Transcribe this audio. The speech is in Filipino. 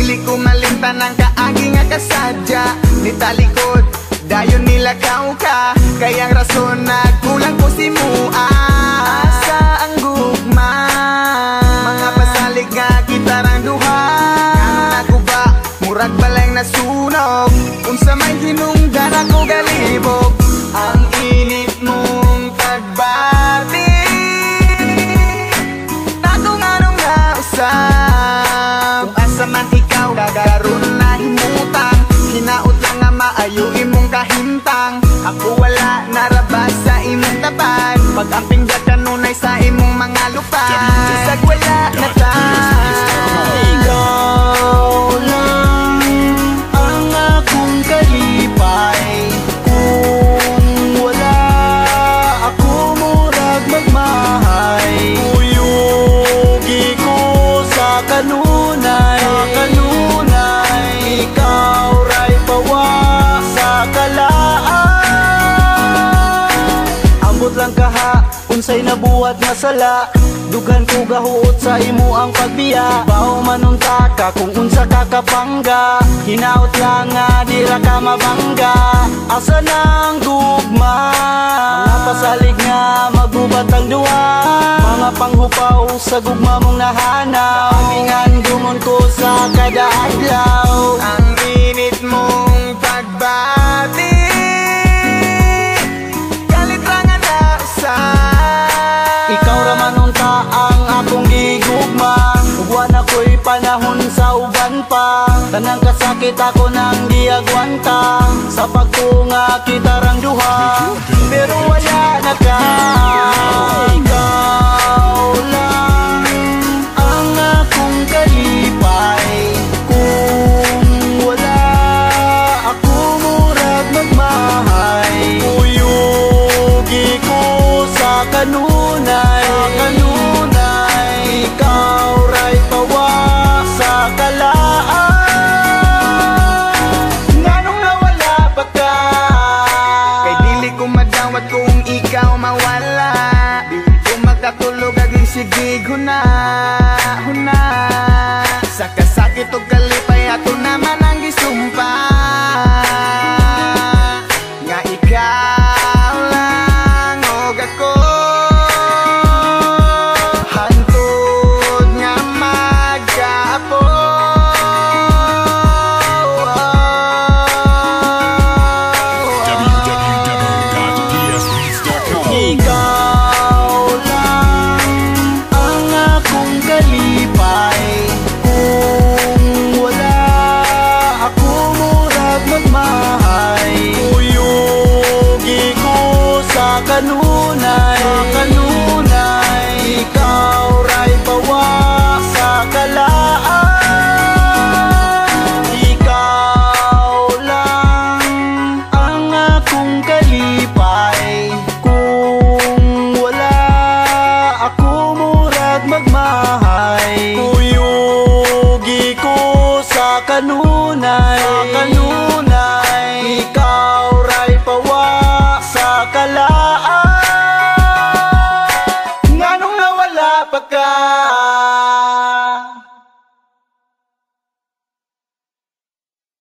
dili ko malimtan ang kaagi nga kasadya. Ni talikod, dayon nilakaw ka, kayang rason nagkulang ko si mua. Asa ang gugma, mga pasalig nga gitarang duha. Ang naguba, murag balay nasunog, unsa may hinungdan ako galibog. Ang init mong tagbati, natong anong nausap. Kung asa man ikaw, gagaroon na himutang, hinaot lang nga maayo imong kahimtang. Ako wala narabas sa imong tapat, pag-amping da kanunay sa imong mga lupa. Sag wala na ta. Ikaw lang ang akong kalipay, kung wala ako murag magmahay. Uyugi ko sa kanunay, ikaw ray pawa sa kalaan. Ambot lang kaha, unsay nabuhat nga sala, dugan ko gahuot sa imo ang pagbiya. Bao manunta ka kung unsa ka kapangga, hinaot lang nga dira ka mabangga. Asa nang gugma, mga pasalig nga magubat ang duwa. Mga panghupaw sa gugma mong nahanaw, amingan gumon ko sa kada adlaw. Ang init mong pagbati, galit lang ang nausap. Ikaw raman unta ang akong gigugma, ugwan ako'y panahon sa uban pa. Tanang kasakit ako nang diagwanta, sa pagtunga kita rang duha, pero wala na ka. Ikaw lang ang akong kalipay, kung wala ako murag magmahay. Uyugi ko sa kanunay, ikaw ray pawa sa kalaan. Nganong nawala pa ka? Kay dili ko madawat kung ikaw mawala. Di ko makatulog aging sigig huna. Sa kasakit o kalipay ako naman ang gisumpa, nga ikaw lang og ako. Hantod nga magkaapo, ikaw lang ang akong kalipay, kung wala ako murag magmahay. Uyugi ko sa kanunay, ikaw ray pawa sa kalaan. Ikaw lang ang akong kalipay, kung wala ako murag magmahay. Uyugi ko sa kanunay, ikaw ray pawa sa kalaan.